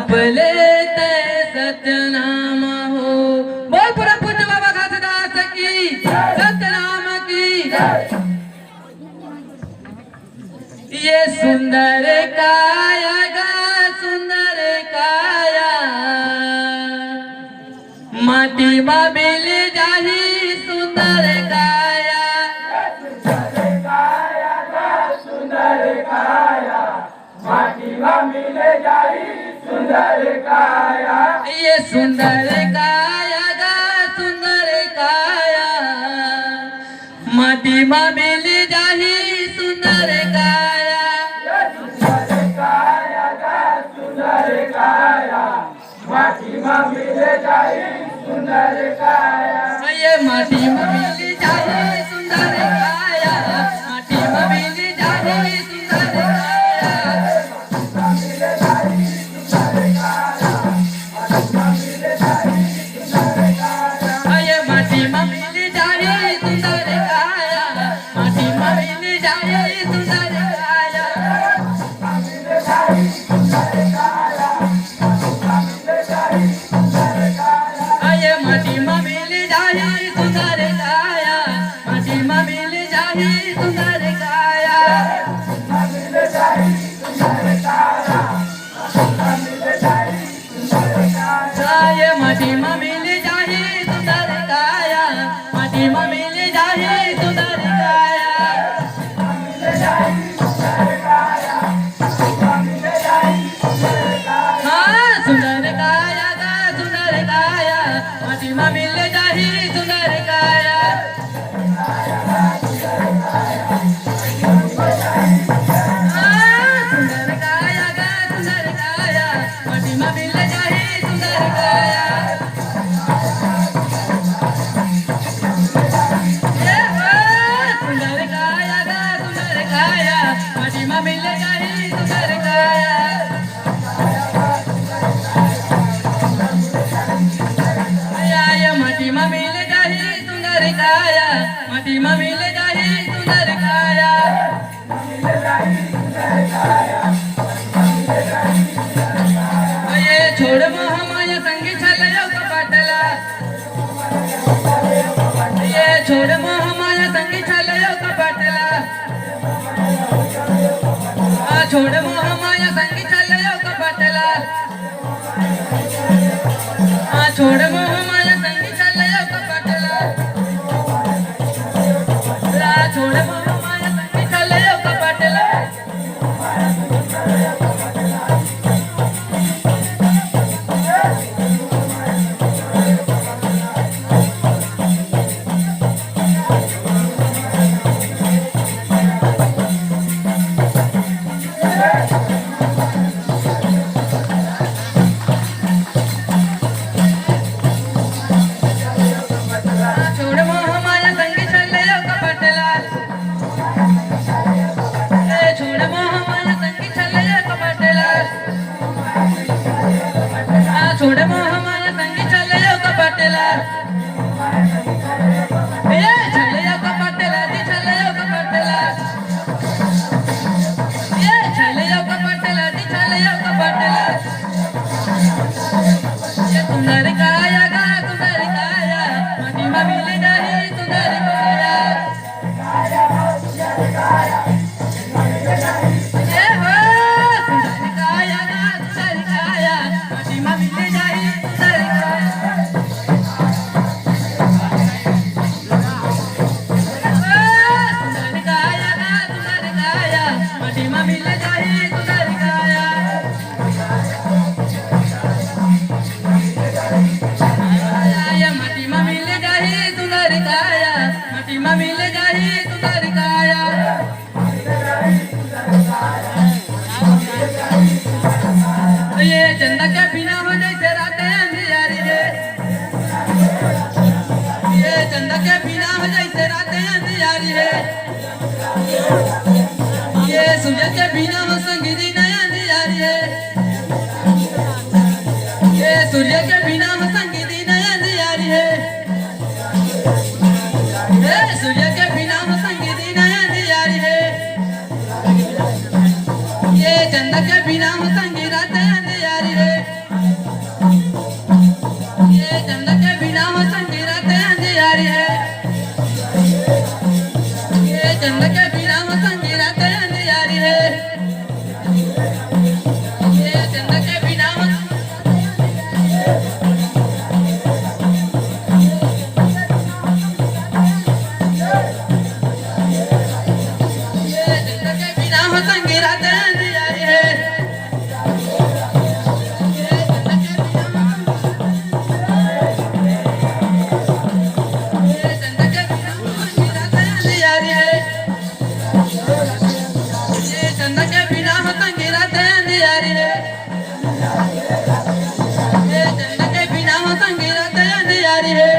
जपले ते सत्यनाम हो। बोल पुरा पूज्य बाबा घासदास की सत्यनाम की। ये सुंदर काया गा सुंदर काया माटी मा मिल जाही सुंदर काया। सुंदर काया माटी में मिल जाई सुंदर काया। ये सुंदर काया गा सुंदर काया माटी मा मिल जाही सुंदर काया। सुंदर काया गा सुंदर काया माटी में मिल जाई सुंदर काया। ये माटी मा मिल जाही सुंदर काया माटी मा मिल जाही सुंदर काया। ये माटी मा मिल जाही सुंदर काया माटी मा मिल जाही सुंदर काया। ये माटी मा मिल जाही सुंदर काया माटी मा मिल जाही सुंदर काया। ये माटी मा मिल जाही सुंदर काया माटी मा मिल जाही सुंदर काया। हाँ सुंदर काया गा सुंदर काया माटी मा मिल जाही सुंदर काया। हाँ सुंदर काया गा सुंदर काया माटी मा मिल जाही सुंदर काया। ये सुंदर काया गा सुंदर काया माटी मा मिल जाही सुंदर काया। ये माटी मा मिल जाही सुंदर काया माटी मा मिल जाही सुंदर काया। ये छोड़ मोह माया संगी छलयो कपटला। ये छोड़ मोह माया संगी छलयो कपटला। छोड़ मोह माया संगी छलयो कपटला। छोड़ मोह माया संगी छलयो कपटला। छोड़ मोह माया संगी छलयो कपटला। छोड़ मोह माया संगी छलयो कपटला। छोड़ मोह माया संगी छलयो कपटला। छोड़ मोह माया संगी छलयो कपटला। ये छलयो कपटला दी छलयो कपटला। ये छलयो कपटला दी छलयो कपटला। ये सुंदर काया गा सुंदर काया माटी मा मिल जाही सुंदर काया। ये हो सुंदर काया गा सुंदर काया माटी मा मिल जाही सुंदर काया। सुंदर काया गा सुंदर काया माटी मा मिल जाही सुंदर काया। ये माटी मा मिल जाही सुंदर काया माटी मा मिल जाही सुंदर काया। ये चंदा के बिना हो जैसे रातें अंधियारी रे। ये चंदा के बिना हो जैसे रातें अंधियारी रे। ये सूर्य के बिना हो संगीत नया अंधियारी रे। ये सूर्य के बिना हो संगीत नया अंधियारी है। सूर्य के बिना हो संगीत नया अंधियारी है। ये चंदा के बिना हो संगीत अंधियारी है। बिना हो संगी रात अंधियारी है चंदा के बिना हो संगी रात अंधियारी है चंदा के बिना हो संगी रात अंधियारी है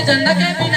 चंदा के बिना